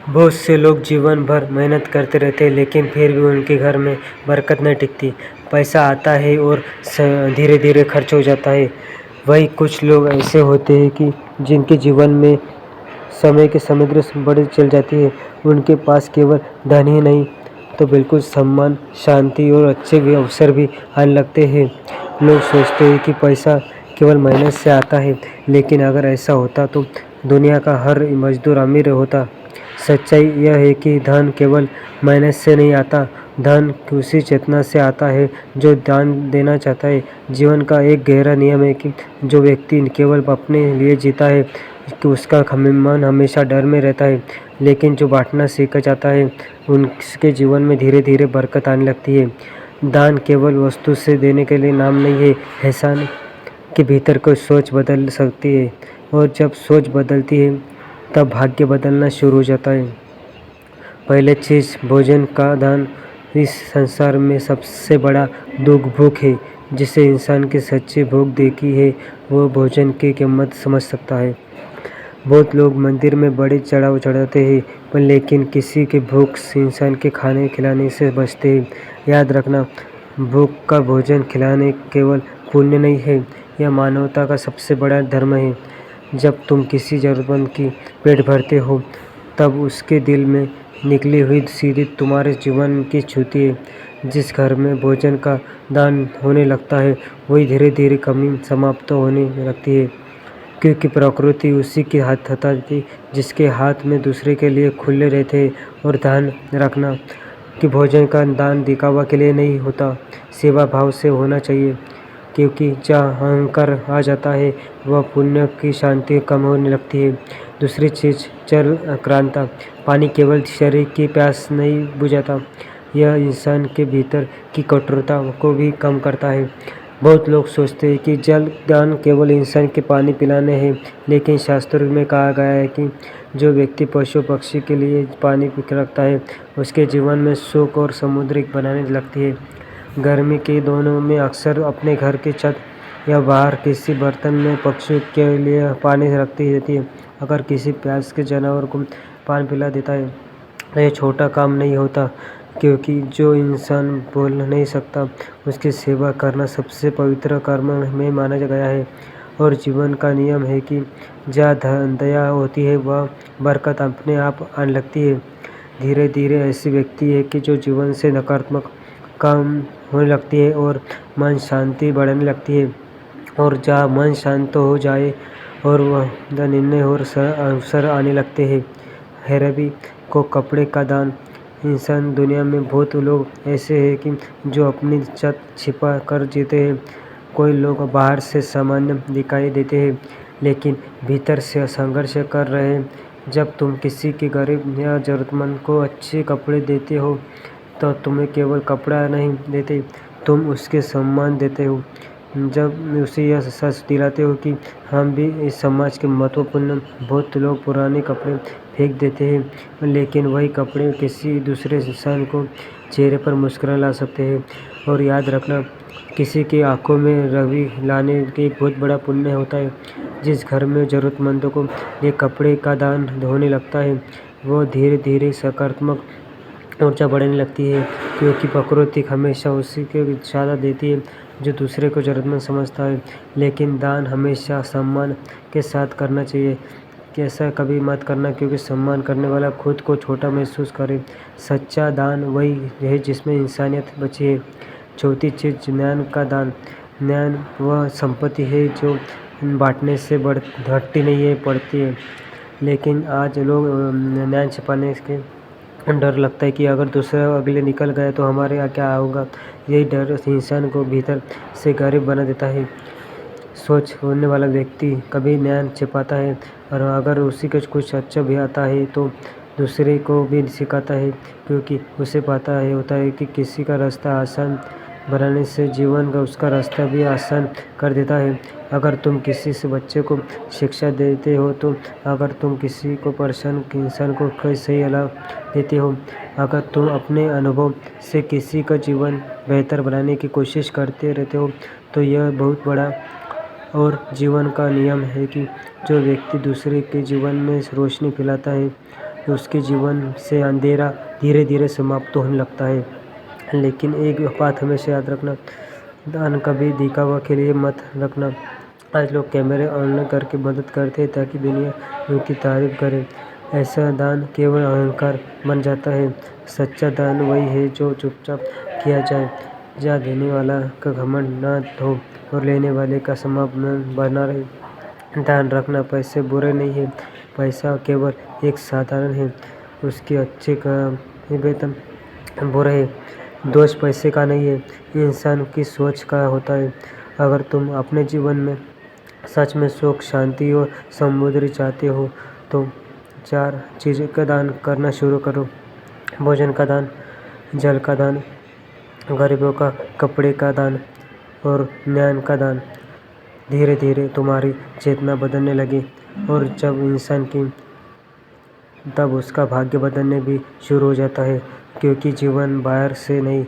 बहुत से लोग जीवन भर मेहनत करते रहते हैं लेकिन फिर भी उनके घर में बरकत नहीं टिकती। पैसा आता है और धीरे धीरे खर्च हो जाता है। वही कुछ लोग ऐसे होते हैं कि जिनके जीवन में समय के समुद्र से बड़ी चल जाती है। उनके पास केवल धन ही नहीं तो बिल्कुल सम्मान, शांति और अच्छे भी अवसर भी आने लगते हैं। लोग सोचते हैं कि पैसा केवल मेहनत से आता है, लेकिन अगर ऐसा होता तो दुनिया का हर मजदूर अमीर होता। सच्चाई यह है कि धन केवल मेहनत से नहीं आता। धन उसी चेतना से आता है जो दान देना चाहता है। जीवन का एक गहरा नियम है कि जो व्यक्ति केवल अपने लिए जीता है कि उसका मन हमेशा डर में रहता है, लेकिन जो बांटना सीख जाता है उनके जीवन में धीरे धीरे बरकत आने लगती है। दान केवल वस्तु से देने के लिए नाम नहीं है। एहसान के भीतर कोई सोच बदल सकती है, और जब सोच बदलती है तब भाग्य बदलना शुरू हो जाता है। पहले चीज़ भोजन का दान। इस संसार में सबसे बड़ा दुख भूख है। जिसे इंसान की सच्ची भूख देखी है वो भोजन की कीमत समझ सकता है। बहुत लोग मंदिर में बड़े चढ़ाव चढ़ाते हैं पर लेकिन किसी की भूख इंसान के खाने खिलाने से बचते हैं। याद रखना, भूख का भोजन खिलाने केवल पुण्य नहीं है, यह मानवता का सबसे बड़ा धर्म है। जब तुम किसी ज़रूरतमंद की पेट भरते हो तब उसके दिल में निकली हुई सीधी तुम्हारे जीवन की छूती है। जिस घर में भोजन का दान होने लगता है वही धीरे धीरे कमी समाप्त होने लगती है, क्योंकि प्रकृति उसी के हाथ हटाती जिसके हाथ में दूसरे के लिए खुले रहते हैं। और ध्यान रखना कि भोजन का दान दिखावा के लिए नहीं होता, सेवा भाव से होना चाहिए, क्योंकि जहाँ अहंकार आ जाता है वह पुण्य की शांति कम होने लगती है। दूसरी चीज़ जल क्रांता। पानी केवल शरीर की प्यास नहीं बुझाता, यह इंसान के भीतर की कठोरता को भी कम करता है। बहुत लोग सोचते हैं कि जल दान केवल इंसान के पानी पिलाने हैं, लेकिन शास्त्रों में कहा गया है कि जो व्यक्ति पशु पक्षी के लिए पानी रखता है उसके जीवन में सुख और समुद्रिक बनाने लगती है। गर्मी के दोनों में अक्सर अपने घर की छत या बाहर किसी बर्तन में पक्षियों के लिए पानी रखती रहती है। अगर किसी प्यास के जानवर को पानी पिला देता है तो यह छोटा काम नहीं होता, क्योंकि जो इंसान बोल नहीं सकता उसकी सेवा करना सबसे पवित्र कर्म में माना गया है। और जीवन का नियम है कि जहाँ दया होती है वह बरकत अपने आप आने लगती है। धीरे धीरे ऐसी व्यक्ति है कि जो जीवन से नकारात्मक कम होने लगती है और मन शांति बढ़ने लगती है। और जहाँ मन शांत हो जाए और वह निर्णय और अवसर आने लगते हैं। हैरबी को कपड़े का दान। इंसान दुनिया में बहुत लोग ऐसे हैं कि जो अपनी छत छिपा कर जीते हैं। कोई लोग बाहर से सामान्य दिखाई देते हैं लेकिन भीतर से संघर्ष कर रहे हैं। जब तुम किसी के गरीब या ज़रूरतमंद को अच्छे कपड़े देते हो तो तुम्हें केवल कपड़ा नहीं देते, तुम उसके सम्मान देते हो। जब उसे यह सच दिलाते हो कि हम भी इस समाज के महत्वपूर्ण। बहुत लोग पुराने कपड़े फेंक देते हैं लेकिन वही कपड़े किसी दूसरे इंसान को चेहरे पर मुस्कुराहट ला सकते हैं। और याद रखना, किसी की आंखों में रवि लाने की बहुत बड़ा पुण्य होता है। जिस घर में ज़रूरतमंदों को ये कपड़े का दान होने लगता है वो धीरे धीरे सकारात्मक ऊर्जा बढ़ने लगती है, क्योंकि प्रकृति हमेशा उसी को ज़्यादा देती है जो दूसरे को ज़रूरतमंद समझता है। लेकिन दान हमेशा सम्मान के साथ करना चाहिए। ऐसा कभी मत करना क्योंकि सम्मान करने वाला खुद को छोटा महसूस करे। सच्चा दान वही है जिसमें इंसानियत बची है। चौथी चीज़ ज्ञान का दान। ज्ञान वह संपत्ति है जो बांटने से घटती नहीं है, पड़ती है। लेकिन आज लोग ज्ञान छिपाने के डर लगता है कि अगर दूसरा अगले निकल गया तो हमारे यहाँ क्या होगा। यही डर इंसान को भीतर से गरीब बना देता है। सोच होने वाला व्यक्ति कभी ज्ञान छिपाता है, और अगर उसी को कुछ अच्छा भी आता है तो दूसरे को भी सिखाता है, क्योंकि उसे पता है होता है कि किसी का रास्ता आसान बनाने से जीवन का उसका रास्ता भी आसान कर देता है। अगर तुम किसी से बच्चे को शिक्षा देते हो तो अगर तुम किसी को परेशान इंसान को कोई सही सलाह देते हो, अगर तुम अपने अनुभव से किसी का जीवन बेहतर बनाने की कोशिश करते रहते हो तो यह बहुत बड़ा और जीवन का नियम है कि जो व्यक्ति दूसरे के जीवन में रोशनी फैलाता है उसके जीवन से अंधेरा धीरे धीरे समाप्त होने लगता है। लेकिन एक बात हमेशा याद रखना, दान कभी दिखावा के लिए मत रखना। आज लोग कैमरे ऑन करके मदद करते हैं ताकि दुनिया उनकी तारीफ करे। ऐसा दान केवल अहंकार बन जाता है। सच्चा दान वही है जो चुपचाप किया जाए, जहाँ देने वाला का घमंड न हो और लेने वाले का सम्मान बना रहे। ध्यान रखना, पैसे बुरे नहीं है, पैसा केवल एक साधन है। उसके अच्छे का वेतन बुरा है। दोष पैसे का नहीं है, इंसान की सोच का होता है। अगर तुम अपने जीवन में सच में सुख, शांति और समृद्धि चाहते हो तो 4 चीज़ों का दान करना शुरू करो। भोजन का दान, जल का दान, गरीबों का कपड़े का दान और ज्ञान का दान। धीरे धीरे तुम्हारी चेतना बदलने लगी और जब इंसान की तब उसका भाग्य बदलने भी शुरू हो जाता है, क्योंकि जीवन बाहर से नहीं